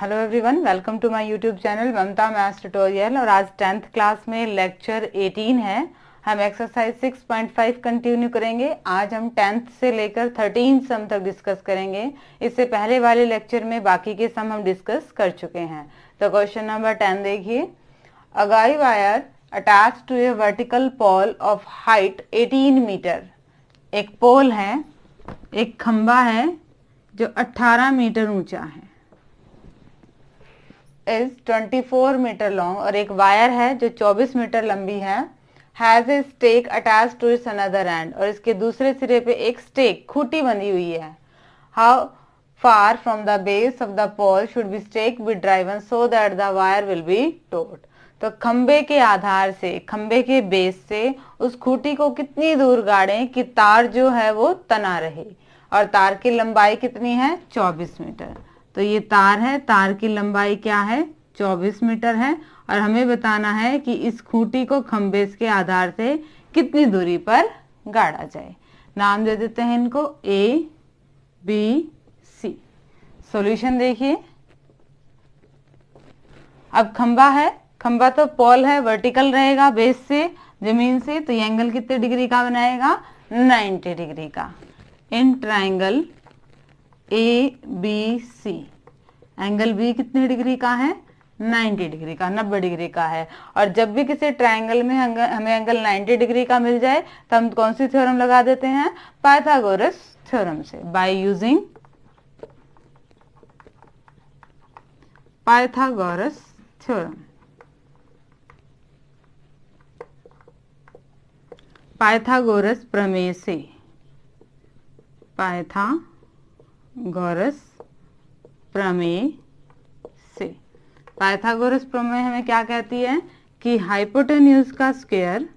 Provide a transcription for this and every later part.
Hello everyone, welcome to my YouTube channel Mamta maths tutorial. और आज 10th class में lecture 18 है। हम एक्सरसाइज 6.5 कंटिन्यू करेंगे। आज हम 10th से लेकर 13 सम तक डिस्कस करेंगे। इससे पहले वाले लेक्चर में बाकी के सम हम डिस्कस कर चुके हैं। तो क्वेश्चन नंबर 10 देखिए। A guy wire attach to a vertical pole of height 18 metre. एक पोल है, एक खंबा है जो 18 मीटर ऊंचा है, इज 24 मीटर लॉन्ग, और एक वायर है जो 24 मीटर लंबी है। Has a stake attach to its another end, और इसके दूसरे सिरे पे एक स्टेक खूंटी बंधी हुई है। How far from the base of the pole should be stake be driven so that the wire will be taut. तो खंबे के आधार से, खंबे के बेस से उस खूंटी को कितनी दूर गाड़ें कि तार जो है वो तना रहे। और तार की लंबाई कितनी है? 24 मीटर। तो ये तार है, तार की लंबाई क्या है? 24 मीटर है। और हमें बताना है कि इस खूंटी को खंबे के आधार से कितनी दूरी पर गाड़ा जाए। नाम दे देते हैं इनको ए, बी, सी। सॉल्यूशन देखिए। अब खंबा है, खंबा तो पोल है, वर्टिकल रहेगा बेस से, जमीन से। तो ये एंगल कितने डिग्री का बनाएगा? 90 डिग्री का। In triangle A B C, angle B कितने डिग्री का है? 90 डिग्री का, 90 डिग्री का है। और जब भी किसी ट्राइंगल में हमें एंगल 90 डिग्री का मिल जाए तो हम कौन सी थ्योरम लगा देते हैं? पाइथागोरस थ्योरम से, by using Pythagoras theorem. Pythagoras प्रमेय से, पाइथागोरस प्रमेय से। पाइथागोरस प्रमेय हमें क्या कहती है कि हाइपोटेन्यूज का स्क्वायर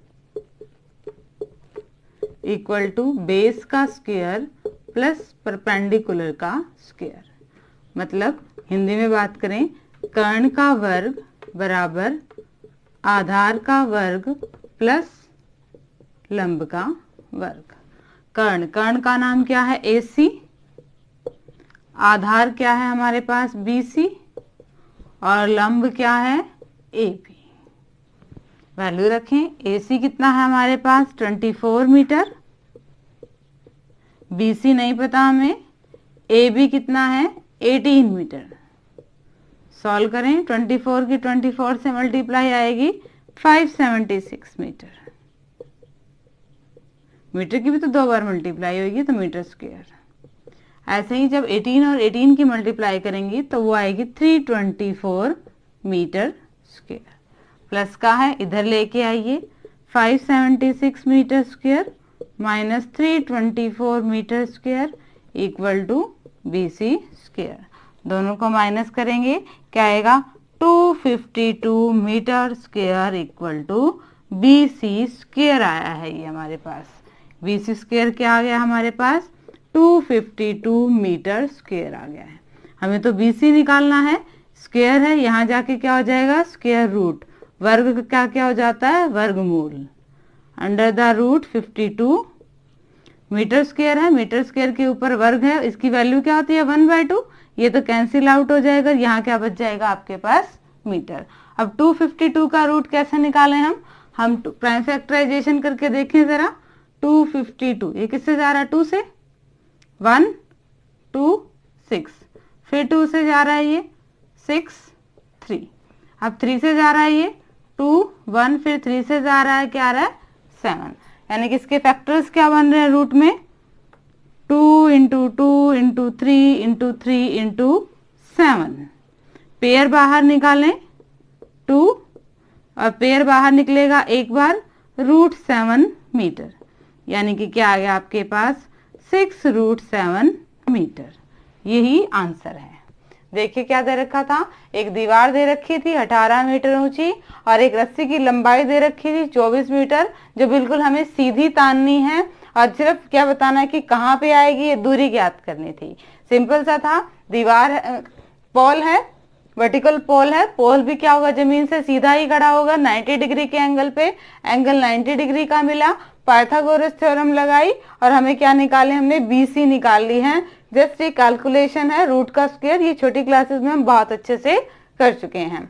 इक्वल टू बेस का स्क्वायर प्लस परपेंडिकुलर का स्क्वायर। मतलब हिंदी में बात करें, कर्ण का वर्ग बराबर आधार का वर्ग प्लस लंब का वर्ग। कर्ण, कर्ण का नाम क्या है? AC। आधार क्या है हमारे पास? BC। और लंब क्या है? AB। वैल्यू रखें। AC कितना है हमारे पास? 24 मीटर। BC नहीं पता हमें। AB कितना है? 18 मीटर। सॉल्व करें। 24 की 24 से मल्टीप्लाई आएगी 576 मीटर। मीटर की भी तो 2 बार मल्टीप्लाई होगी, तो मीटर स्क्वायर। ऐसे ही जब 18 और 18 की मल्टीप्लाई करेंगी तो वो आएगी 324 मीटर स्क्वायर। प्लस का है, इधर लेके आइए। 576 metre square minus 324 metre square equal to BC square. दोनों को माइनस करेंगे, क्या आएगा? 252 metre square equal to BC square आया है ये हमारे पास। BC स्क्वायर क्या आ गया हमारे पास? 252 मीटर स्क्वायर आ गया है। हमें तो BC निकालना है, स्क्वायर है, यहाँ जाके क्या हो जाएगा? Square root. वर्ग क्या क्या हो जाता है? वर्गमूल। Under the root 52 metre square है, मीटर स्क्वायर के ऊपर वर्ग है, इसकी वैल्यू क्या होती है? 1/2। ये तो कैंसिल आउट हो जाएगा, यहाँ क्या बच जाएगा आपके पास? मीटर। अब 252 का रूट कैसे निकालें हम प्राइम फैक्टराइजेशन करके देखें जरा। 252 ये किससे जा रहा है? 2 से 1 2 6, फिर 2 से जा रहा है ये 6 3, अब 3 से जा रहा है ये 2 1, फिर 3 से जा रहा है, क्या आ रहा है? 7। यानी कि इसके फैक्टर्स क्या बन रहे हैं रूट में? 2 into 2 into 3 into 3 into 7। Pair बाहर निकालें 2, और पेयर बाहर निकलेगा एक बार, √7 मीटर। यानी कि क्या आ गया आपके पास? 6√7 मीटर। यही आंसर है। देखिए क्या दे रखा था? एक दीवार दे रखी थी 18 मीटर ऊंची, और एक रस्सी की लंबाई दे रखी थी 24 मीटर, जो बिल्कुल हमें सीधी ताननी है। और सिर्फ क्या बताना है कि कहाँ पे आएगी, ये दूरी ज्ञात करनी थी। सिंपल सा था। दीवार, पोल है, वर्टिकल पोल है। पोल भी क्या होगा? जमीन से सीधा ही खड़ा होगा 90 डिग्री के एंगल पे। एंगल 90 डिग्री का मिला, पाइथागोरस थ्योरम लगाई, और हमें क्या निकाले? हमने BC निकाल ली है जस्ट ये कैलकुलेशन है, रूट का स्क्वायर, ये छोटी क्लासेस में हम बहुत अच्छे से कर चुके हैं।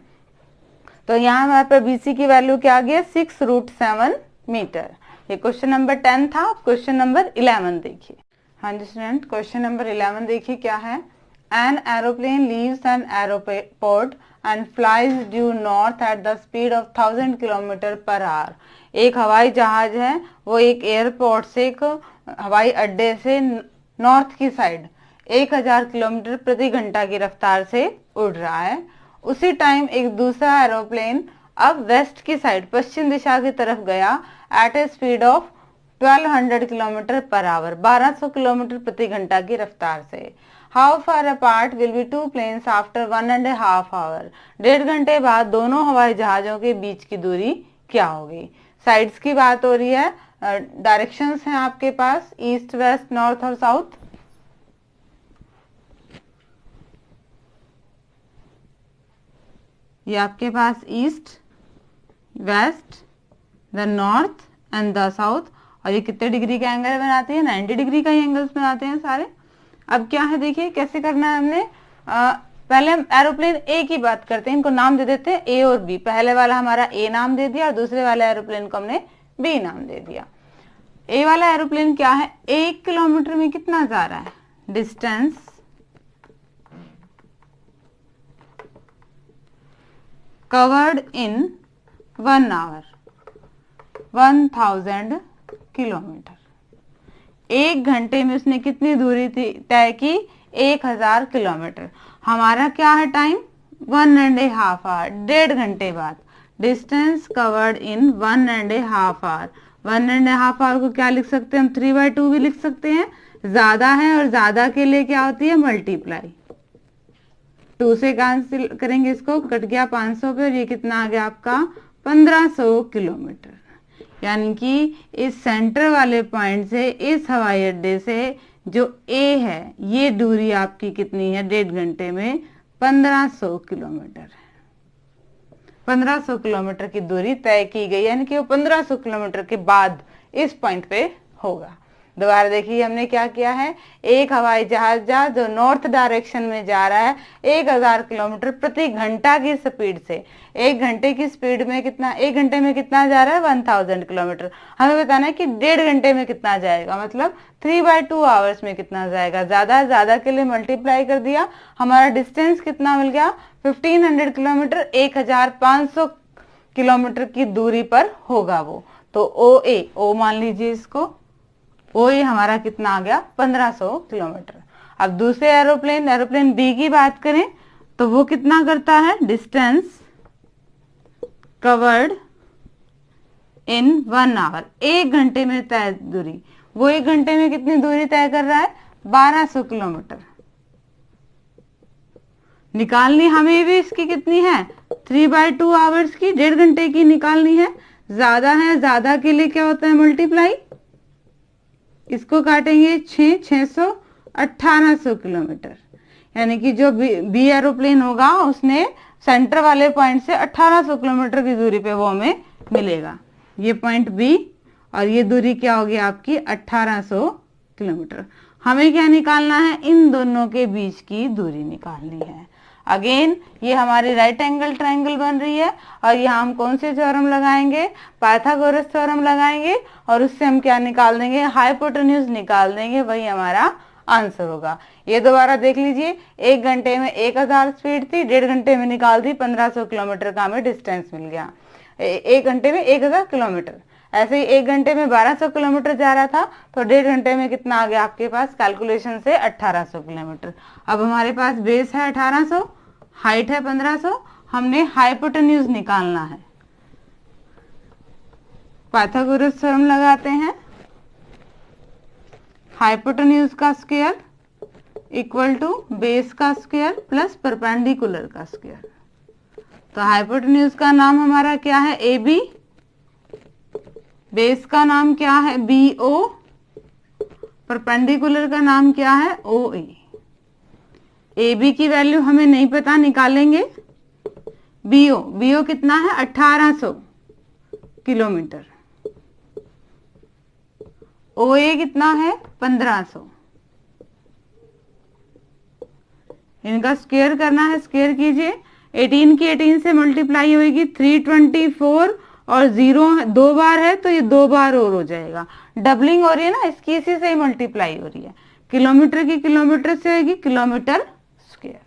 तो यहाँ हमारे पर BC की वैल्यू क्या आ गया, 6√7 मीटर। ये क्वेश्चन नंबर 10 था। क्वेश्चन नंबर 11 देखिए। हाँ जी स्टूडेंट, क्वेश्चन नंबर 11 देखिए क्या है। An aeroplane leaves an airport and flies due north at the speed of 1000 kilometre per hour. एक हवाई जहाज है, वो एक एयरपोर्ट से, एक हवाई अड्डे से नॉर्थ की साइड 1000 किलोमीटर प्रति घंटा की रफ्तार से उड़ रहा है। उसी टाइम एक दूसरा एरोप्लेन अब वेस्ट की साइड, पश्चिम दिशा की तरफ गया at a speed of 1200 kilometre per hour, 1200 kilometre प्रति घंटा की रफ्तार से। How far apart will be two planes after 1.5 hour. 1.5 घंटे बाद दोनों हवाई जहाजों के बीच की दूरी क्या होगी। साइड्स की बात हो रही है, डायरेक्शंस हैं आपके पास, ईस्ट, वेस्ट, नॉर्थ और साउथ। ये आपके पास east, west, the north and the south. और ये कितने डिग्री का एंगल बनाते हैं, 90 डिग्री का ही एंगल्स बनाते हैं सारे। अब क्या है देखिए कैसे करना है हमने। पहले हम एरोप्लेन ए की बात करते हैं, इनको नाम दे देते हैं ए और बी। पहले वाला हमारा ए नाम दे दिया और दूसरे वाले एरोप्लेन को हमने बी नाम दे दिया। ए वाला एरोप्लेन क्या है, 1 किलोमीटर में कितना जा रहा है, distance covered in 1 hour, 1000 kilometre. 1 घंटे में उसने कितनी दूरी तय की, 1000 किलोमीटर। हमारा क्या है टाइम, 1.5 आवर, 1.5 घंटे बाद। Distance covered in 1.5 hour. 1.5 hour को क्या लिख सकते हैं हम, 3/2 भी लिख सकते हैं। ज्यादा है और ज्यादा के लिए क्या होती है, मल्टीप्लाई। 2 से कैंसिल करेंगे, इसको कट गया 500 पे, और ये कितना आ गया आपका 1500 किलोमीटर। यानी कि इस सेंटर वाले पॉइंट से, इस हवाई अड्डे से जो ए है, ये दूरी आपकी कितनी है, 1.5 घंटे में 1500 किलोमीटर है। 1500 किलोमीटर की दूरी तय की गई, यानी कि वो 1500 किलोमीटर के बाद इस पॉइंट पे होगा। दोबारा देखिए हमने क्या किया है, एक हवाई जहाज जो नॉर्थ डायरेक्शन में जा रहा है 1000 किलोमीटर प्रति घंटा की स्पीड से। 1 घंटे की स्पीड में कितना, 1 घंटे में कितना जा रहा है, 1000 किलोमीटर। हमें बताना है कि 1.5 घंटे में कितना जाएगा, मतलब 3/2 आवर्स में कितना जाएगा। ज्यादा के लिए मल्टीप्लाई कर दिया, हमारा डिस्टेंस कितना मिल गया, 1500 किलोमीटर, 1500 किलोमीटर की दूरी पर होगा वो। तो ओ मान लीजिए इसको, ये हमारा कितना आ गया, 1500 किलोमीटर। अब दूसरे एरोप्लेन बी की बात करें तो वो कितना करता है, डिस्टेंस कवर्ड इन 1 आवर, 1 घंटे में तय दूरी। वो 1 घंटे में कितनी दूरी तय कर रहा है, 1200 किलोमीटर। निकालनी हमें भी इसकी कितनी है, 3/2 आवर्स की, 1.5 घंटे की निकालनी है। ज्यादा के लिए क्या होता है, मल्टीप्लाई। इसको काटेंगे 600 1800 किलोमीटर। यानी कि जो बी एरोप्लेन होगा उसने सेंटर वाले पॉइंट से 1800 किलोमीटर की दूरी पे वो हमें मिलेगा। ये पॉइंट बी और ये दूरी क्या होगी आपकी 1800 किलोमीटर। हमें क्या निकालना है, इन दोनों के बीच की दूरी निकालनी है। अगेन ये हमारी राइट एंगल ट्रायंगल बन रही है और यहाँ हम कौन से थ्योरम लगाएंगे, पाइथागोरस थ्योरम लगाएंगे और उससे हम क्या निकाल देंगे, हाइपोटेन्यूज निकाल देंगे, वही हमारा आंसर होगा। ये दोबारा देख लीजिए, 1 घंटे में 1000 स्पीड थी, 1.5 घंटे में निकाल दी, 1500 किलोमीटर का हमें डिस्टेंस मिल गया। 1 घंटे में 1000 किलोमीटर, ऐसे ही 1 घंटे में 1200 किलोमीटर जा रहा था, तो 1.5 घंटे में कितना आ गया आपके पास, कैलकुलेशन से 1800 किलोमीटर। अब हमारे पास बेस है 1800, हाइट है 1500, हमने हाइपोटेन्यूज निकालना है। पाइथागोरस थ्योरम लगाते हैं, हाइपोटेन्यूज का स्क्वायर इक्वल टू बेस का स्क्वायर प्लस परपेंडिकुलर का स्क्वायर। तो हाइपोटेन्यूज का नाम हमारा क्या है, ए बी, बेस का नाम क्या है, बी ओ, परपेंडिकुलर का नाम क्या है, ओ ए। ए बी की वैल्यू हमें नहीं पता, निकालेंगे। बीओ कितना है, 1800 किलोमीटर। ओ ए कितना है, 1500। इनका स्क्वायर करना है, स्क्वायर कीजिए। 18 की 18 से मल्टीप्लाई होगी 324 और 0 दो बार है तो ये दो बार और हो जाएगा, डबलिंग हो रही है ना इसकी, इसी से ही मल्टीप्लाई हो रही है। किलोमीटर की किलोमीटर से होगी किलोमीटर स्क्वायर।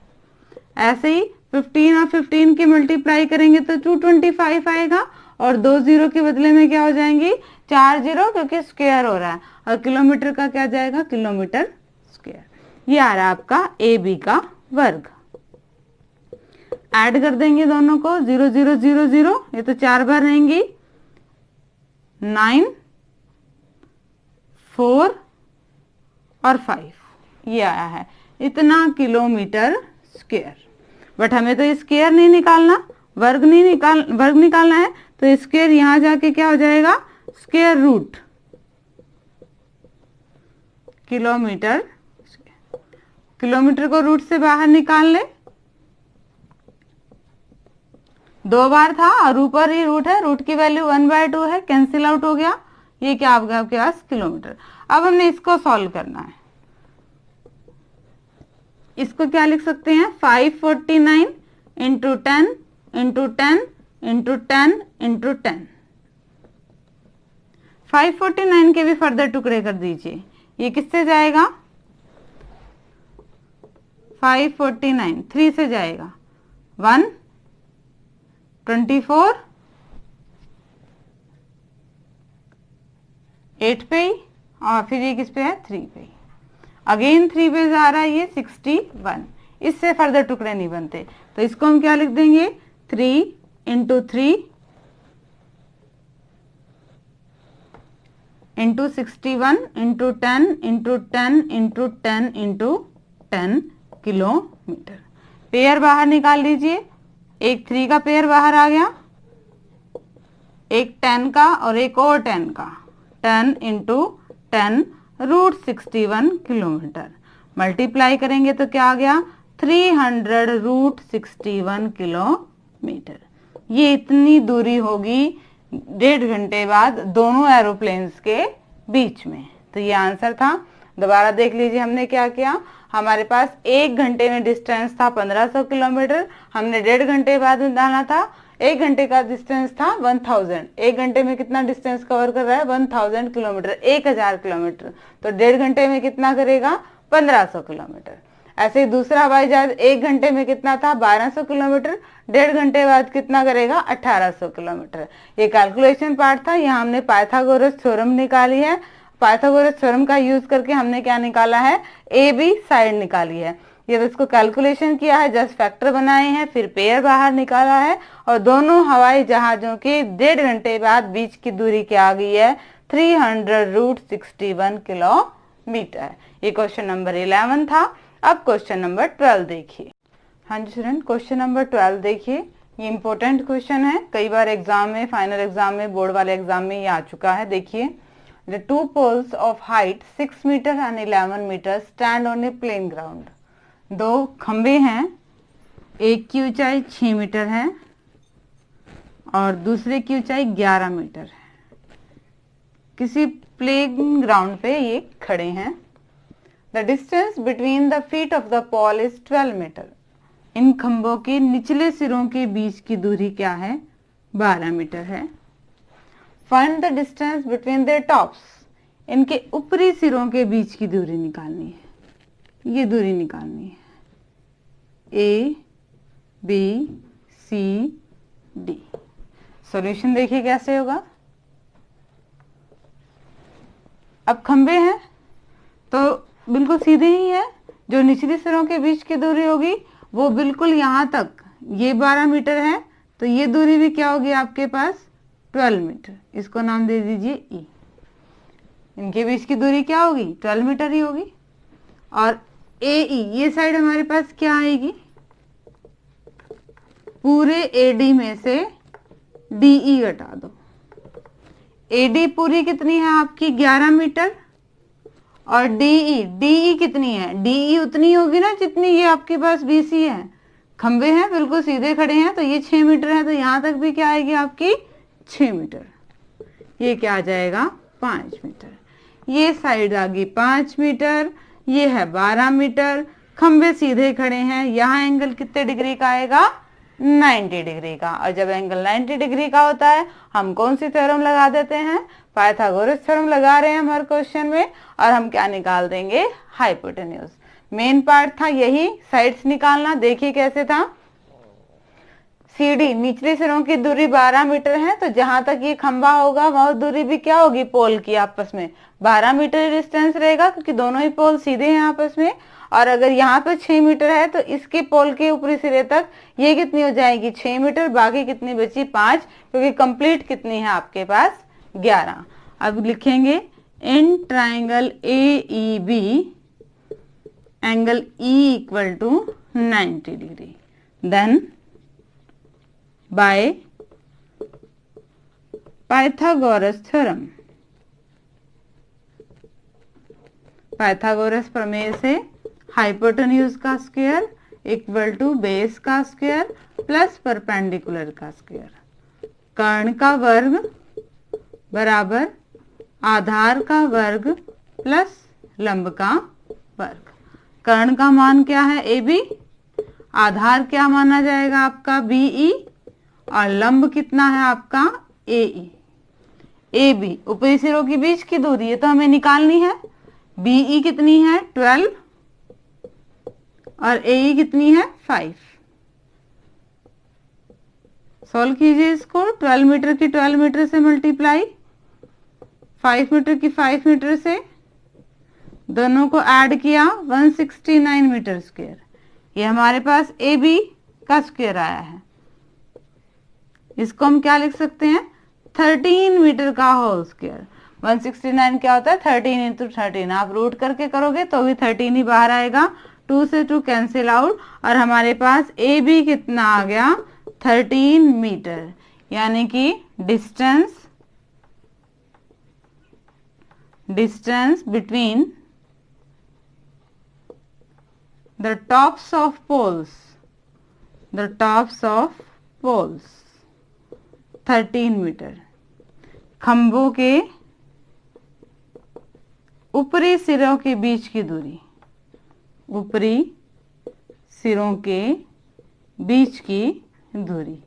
ऐसे ही 15 और 15 की मल्टीप्लाई करेंगे तो 225 आएगा और 2 जीरो के बदले में क्या हो जाएंगी 4 जीरो, क्योंकि स्क्वायर हो रहा है। और किलोमीटर का क्या जाएगा किलोमीटर स्क्वायर। ये आ रहा है आपका ए बी का वर्ग। ऐड कर देंगे दोनों को, 0 0 0 0, ये तो 4 बार रहेंगी, 9 4 और 5, ये आया है इतना किलोमीटर स्क्वायर। बट हमें तो स्क्वायर नहीं निकालना, वर्ग निकालना है, तो स्क्वायर यहां जाके क्या हो जाएगा स्क्वायर रूट किलोमीटर। किलोमीटर को रूट से बाहर निकाल ले, दो बार था और ऊपर ही रूट है, रूट की वैल्यू 1/2 है, कैंसिल आउट हो गया। ये क्या आ गया आपके पास किलोमीटर। अब हमने इसको सॉल्व करना है। इसको क्या लिख सकते हैं 549 इंटू 10 इंटू 10 इंटू 10 इंटू 10। 549 के भी फर्दर टुकड़े कर दीजिए, ये किससे जाएगा 549 3 से जाएगा 1 24 8 पे ही, और फिर ये किस पे है 3 पे ही, अगेन 3 पे जा रहा है ये 61। इससे फर्दर टुकड़े नहीं बनते, तो इसको हम क्या लिख देंगे 3 into 3 into 61 into 10 into 10 into 10 into 10 kilometre. Pair बाहर निकाल लीजिए, एक 3 का पेयर बाहर आ गया, एक 10 का और एक और 10 का, 10 इंटू 10 रूट 61 किलोमीटर। मल्टीप्लाई करेंगे तो क्या आ गया 300 रूट 61 किलोमीटर। ये इतनी दूरी होगी 1.5 घंटे बाद दोनों एरोप्लेन्स के बीच में। तो ये आंसर था। दोबारा देख लीजिए हमने क्या किया। हमारे पास 1 घंटे में डिस्टेंस था 1500 किलोमीटर, हमने 1.5 घंटे बाद निकाला था। 1 घंटे का डिस्टेंस था 1000। 1 घंटे में कितना डिस्टेंस कवर कर रहा है 1000 किलोमीटर, 1000 किलोमीटर। तो 1.5 घंटे में कितना करेगा 1500 किलोमीटर। ऐसे ही दूसरा हवाई जहाज 1 घंटे में कितना था 1200 किलोमीटर, 1.5 घंटे बाद कितना करेगा 1800 किलोमीटर। ये कैलकुलेशन पार्ट था। यहाँ हमने पाइथागोरस थ्योरम निकाली है। पाइथागोरस थ्योरम का यूज करके हमने क्या निकाला है ए बी साइड निकाली है। ये तो इसको कैलकुलेशन किया है, जस्ट फैक्टर बनाए हैं, फिर पेयर बाहर निकाला है, और दोनों हवाई जहाजों के 1.5 घंटे बाद बीच की दूरी क्या आ गई है 300 रूट 61 किलोमीटर। ये क्वेश्चन नंबर 11 था। अब क्वेश्चन नंबर 12 देखिए। हाँ जी स्टूडेंट, क्वेश्चन नंबर 12 देखिए। ये इंपॉर्टेंट क्वेश्चन है, कई बार एग्जाम में, फाइनल एग्जाम में, बोर्ड वाले एग्जाम में ये आ चुका है। देखिए, the two poles of height 6 metre and 11 metre stand on a plane ground. दो खंबे हैं, एक की ऊंचाई 6 मीटर है और दूसरे की ऊंचाई 11 मीटर है। किसी प्लेन ग्राउंड पे ये खड़े हैं। The distance between the feet of the pole is 12 metre. इन खंभों के निचले सिरों के बीच की दूरी क्या है 12 मीटर है। Find the distance between their tops. इनके ऊपरी सिरों के बीच की दूरी निकालनी है, ये दूरी निकालनी है। A B C D. Solution देखिए कैसे होगा। अब खंबे हैं तो बिल्कुल सीधे ही है, जो निचली सिरों के बीच की दूरी होगी वो बिल्कुल यहाँ तक, ये 12 मीटर है तो ये दूरी भी क्या होगी आपके पास 12 मीटर। इसको नाम दे दीजिए ई। इनके बीच की दूरी क्या होगी 12 मीटर ही होगी। और ए ई ये साइड हमारे पास क्या आएगी, पूरे एडी में से डी ई घटा दो। एडी पूरी कितनी है आपकी 11 मीटर, और डीई कितनी है, डीई उतनी होगी ना जितनी ये आपके पास बीसी है। खंबे हैं बिल्कुल सीधे खड़े हैं तो ये 6 मीटर है, तो यहां तक भी क्या आएगी आपकी 6 मीटर। ये क्या आ जाएगा 5 मीटर। ये साइड आ गई 5 मीटर, ये है 12 मीटर। खंबे सीधे खड़े हैं, यहाँ एंगल कितने डिग्री का आएगा, 90 डिग्री का। और जब एंगल 90 डिग्री का होता है हम कौन सी थ्योरम लगा देते हैं, पाइथागोरस थ्योरम लगा रहे हैं हमारे क्वेश्चन में, और हम क्या निकाल देंगे, हाइपोटेन्यूज। मेन पार्ट था यही, साइड्स निकालना। देखिए कैसे था, सीडी निचले सिरों की दूरी 12 मीटर है, तो जहां तक ये खंबा होगा वह दूरी भी क्या होगी, पोल की आपस में 12 मीटर डिस्टेंस रहेगा, क्योंकि दोनों ही पोल सीधे हैं आपस में। और अगर यहाँ पे 6 मीटर है तो इसके पोल के ऊपरी सिरे तक ये कितनी हो जाएगी, 6 मीटर, बाकी कितनी बची, 5, क्योंकि कंप्लीट कितनी है आपके पास, 11। अब लिखेंगे in triangle AEB angle E equal to 90 degree, then by Pythagoras theorem, Pythagoras प्रमेय से हाइपोटेन्यूज का स्क्वायर इक्वल टू बेस का स्क्वायर प्लस परपेंडिकुलर का स्क्वायर, कर्ण का वर्ग बराबर आधार का वर्ग प्लस लंब का वर्ग। कर्ण का मान क्या है, AB, आधार क्या माना जाएगा आपका, BE, और लंब कितना है आपका, AE। AB ऊपरी सिरों के बीच की दूरी है तो हमें निकालनी है, BE कितनी है 12 और AE कितनी है 5। सॉल्व कीजिए इसको, 12 मीटर की 12 मीटर से मल्टीप्लाई, 5 मीटर की 5 मीटर से, दोनों को ऐड किया 169 मीटर स्क्वायर। ये हमारे पास AB का स्क्वायर आया है, इसको हम क्या लिख सकते हैं, 13 मीटर का होल स्क्वायर। 169 क्या होता है, 13 इंटू 13, आप रूट करके करोगे तो भी 13 ही बाहर आएगा, 2 से 2 कैंसिल आउट, और हमारे पास AB कितना आ गया, 13 मीटर, यानी कि distance between the tops of poles 13 metre. खंभों के ऊपरी सिरों के बीच की दूरी, ऊपरी सिरों के बीच की दूरी,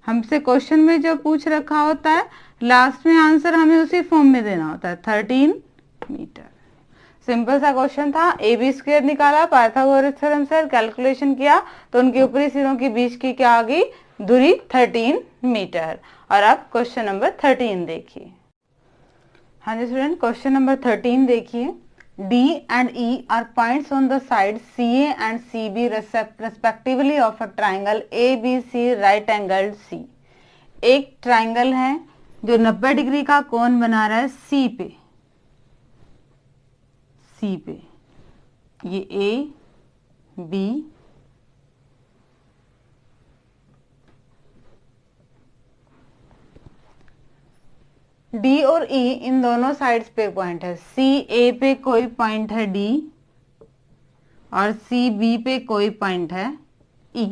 हमसे क्वेश्चन में जो पूछ रखा होता है लास्ट में आंसर हमें उसी फॉर्म में देना होता है, 13 मीटर। सिंपल सा क्वेश्चन था, AB स्क्वायर निकाला, पाइथागोरस थ्योरम से कैलकुलेशन किया तो उनके ऊपरी सिरों के बीच की क्या आ गई, दूरी 13 मीटर। और अब क्वेश्चन नंबर 13 देखिए। हाँ जी स्टूडेंट, क्वेश्चन नंबर 13 देखिए। D and E are points on the sides CA and CB respectively of a triangle ABC right angled C। एक ट्राइंगल है जो 90 डिग्री का कोण बना रहा है C पे, ये A, B, D और E इन दोनों साइड्स पे पॉइंट है, C A पे कोई पॉइंट है D और C B पे कोई पॉइंट है E।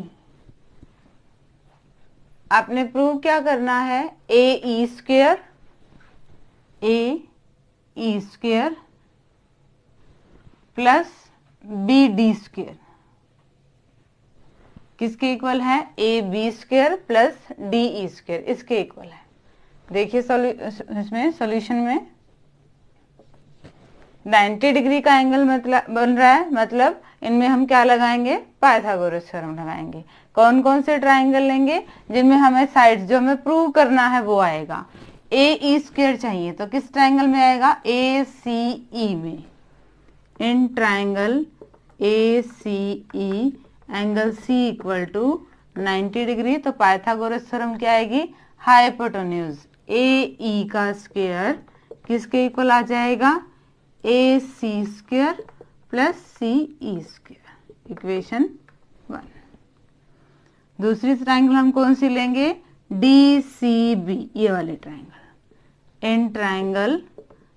आपने प्रूव क्या करना है, AE square plus BD square किसके इक्वल है, AB square plus DE square, इसके इक्वल है। देखिए इसमें सॉल्यूशन में 90 डिग्री का एंगल मतलब बन रहा है, मतलब इनमें हम क्या लगाएंगे, पाइथागोरस थ्योरम लगाएंगे। कौन कौन से ट्राइंगल लेंगे, जिनमें हमें साइड्स जो हमें प्रूव करना है वो आएगा। AE स्क्वायर चाहिए तो किस ट्राइंगल में आएगा, ACE में। In triangle ACE angle C equal to 90 degree, तो पाइथागोरस थ्योरम क्या आएगी, हाइपोटेन्यूज AE का स्क्वायर किसके इक्वल आ जाएगा, AC square plus CE square, equation 1। दूसरी ट्राइंगल हम कौन सी लेंगे, DCB, ये वाले ट्राइंगल। इन ट्राइंगल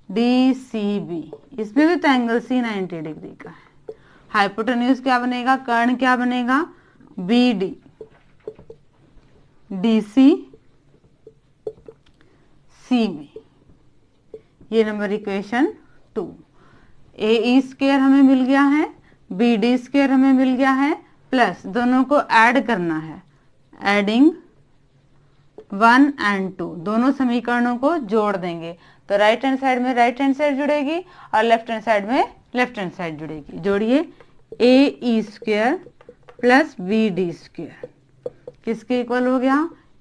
DCB, इसमें भी ट्राइंगल C 90 डिग्री का है। हाइपोटेन्यूज क्या बनेगा, कर्ण क्या बनेगा, BD, DC C में, ये नंबर इक्वेशन 2। AE स्क्वायर हमें मिल गया है, बी डी स्क्वायर हमें मिल गया है, प्लस दोनों को ऐड करना है, एडिंग 1 and 2, दोनों समीकरणों को जोड़ देंगे तो राइट हैंड साइड में राइट हैंड साइड जुड़ेगी और लेफ्ट हैंड साइड में लेफ्ट हैंड साइड जुड़ेगी। जोड़िए A E square plus B D square किसके इक्वल हो गया,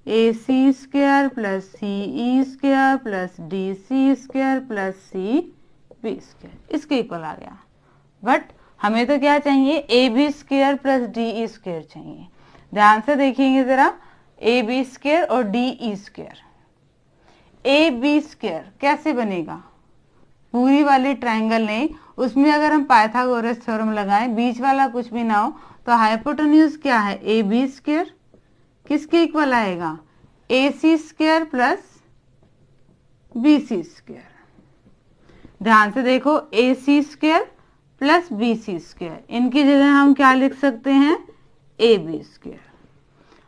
A C square plus C E square plus D C square plus C B square, इसके equal आ गया। बट हमें तो क्या चाहिए, A B square plus D E square चाहिए। ध्यान से देखिएंगे जरा, ए बी स्क्वायर और D E square. A B square कैसे बनेगा, पूरी वाली ट्रायंगल नहीं, उसमें अगर हम पाइथागोरस थ्योरम लगाएं, बीच वाला कुछ भी ना हो, तो हाइपोटेन्यूज क्या है, ए बी स्क्वायर किसके इक्वल आएगा, A C square plus B C square. ध्यान से देखो, A C square plus B C square, इनकी जगह हम क्या लिख सकते हैं, ए बी स्क्वायर।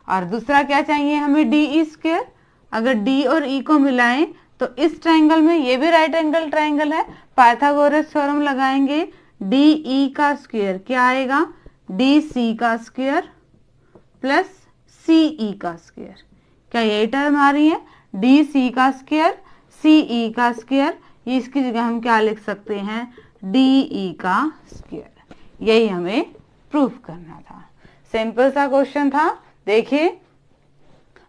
और दूसरा क्या चाहिए हमें, डी ई स्क्वायर। अगर डी और ई को मिलाएं तो इस ट्रायंगल में, ये भी राइट एंगल ट्रायंगल है, पाइथागोरस थ्योरम लगाएंगे, डी ई का स्क्वायर क्या आएगा, डी सी का स्क्वायर प्लस सी ई का स्क्वायर। क्या यही टर्म आ रही है, डी सी का स्क्वायर सी ई का स्क्वायर, ये इसकी जगह हम क्या लिख सकते हैं, डी ई का स्क्वायर। यही हमें प्रूफ करना था। सिंपल सा क्वेश्चन था। देखिए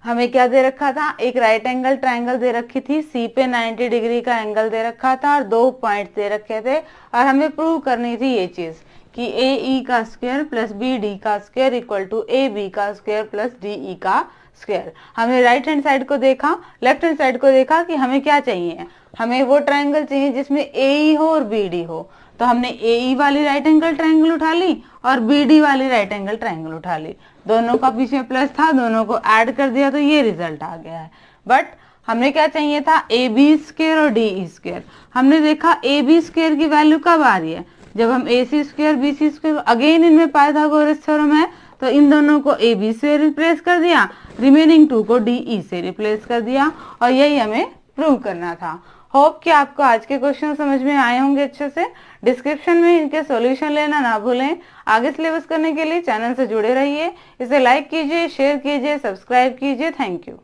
हमें क्या दे रखा था, एक राइट एंगल ट्रायंगल दे रखी थी, सी पे 90 डिग्री का एंगल दे रखा था और 2 पॉइंट दे रखे थे और हमें प्रूव करनी थी ये चीज कि ए ई का स्क्वायर प्लस बी डी का square equal to A B का स्क्वायर प्लस डी ई का स्क्वायर। हमने राइट हैंड साइड को देखा, लेफ्ट हैंड साइड को देखा कि हमें क्या चाहिए, हमें वो ट्रायंगल चाहिए जिसमें ए ई हो और बी डी हो। तो हमने ए ई वाली राइट एंगल ट्रायंगल उठा ली और बी डी वाली राइट एंगल ट्रायंगल उठा ली, दोनों का पीछे प्लस था, दोनों को ऐड कर दिया तो ये रिजल्ट आ गया है। बट हमें क्या चाहिए था, ए बी स्क्वायर और डी ई स्क्वायर। हमने देखा ए बी स्क्वायर की वैल्यू कब आ रही है, जब हम A C square B C square, again इनमें पाइथागोरस थ्योरम है तो इन दोनों को ए बी से रिप्लेस कर दिया, रिमेनिंग 2 को डी ई से रिप्लेस कर दिया और यही हमें प्रूव करना था। होप कि आपको आज के क्वेश्चन समझ में आए होंगे अच्छे से। डिस्क्रिप्शन में इनके सॉल्यूशन लेना ना भूलें। आगे सिलेबस करने के लिए चैनल से जुड़े रहिए, इसे लाइक कीजिए, शेयर कीजिए, सब्सक्राइब कीजिए। Thank you.